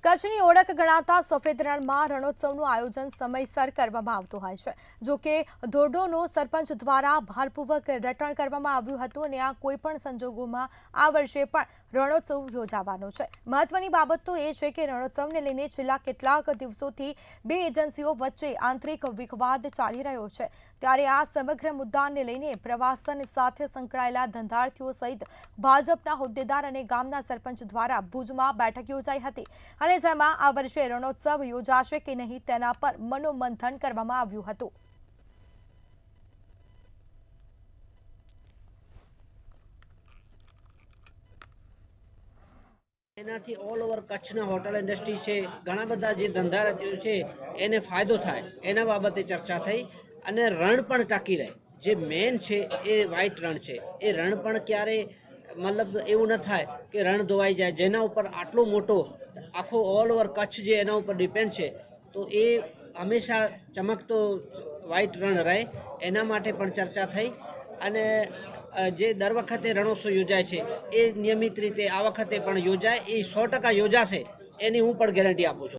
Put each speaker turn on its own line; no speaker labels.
કચ્છની ઓળખ ગણાતા સફેદ રણમાં રણોત્સવનું આયોજન સમયસર કરવામાં આવતું હોય છે। જો કે ધોરડોનો સરપંચ દ્વારા ભારપૂર્વક રટણ કરવામાં આવ્યું હતું અને આ કોઈપણ સંજોગોમાં આ વર્ષે પણ રણોત્સવ યોજાવાનો છે। મહત્વની બાબત તો એ છે કે રણોત્સવને લઈને છેલ્લા કેટલાક દિવસોથી બે એજન્સીઓ વચ્ચે આંતરિક વિવાદ ચાલી રહ્યો છે। ત્યારે આ સમગ્ર મુદ્દાને લઈને પ્રવાસન સાથે સંકળાયેલા ધંધાર્થીઓ સહિત ભાજપના હોદ્દેદાર અને ગામના સરપંચ દ્વારા ભુજમાં બેઠક યોજાઈ હતી અને જેમાં આ વર્ષે રણોત્સવ યોજાશે કે નહીં તેના પર મનોમંથન કરવામાં આવ્યું હતું।
એનાથી ઓલ ઓવર કચ્છના હોટલ ઇન્ડસ્ટ્રી છે, ઘણા બધા જે ધંધાર્થીઓ છે એને ફાયદો થાય એના બાબતે ચર્ચા થઈ અને રણ પણ ટકી રહે। જે મેન છે એ વ્હાઇટ રણ છે, એ રણ પણ ક્યારે મતલબ એવું ન થાય કે રણ ધોવાઈ જાય, જેના ઉપર આટલો મોટો આખો ઓલ ઓવર કચ્છ જે એના ઉપર ડિપેન્ડ છે, તો એ હંમેશા ચમકતો વ્હાઇટ રણ રહે એના માટે પણ ચર્ચા થઈ। અને જે દર વખતે રણોત્સવ યોજાય છે એ નિયમિત રીતે આ વખતે પણ યોજાય, એ 100% યોજાશે એની હું પણ ગેરંટી આપું છું।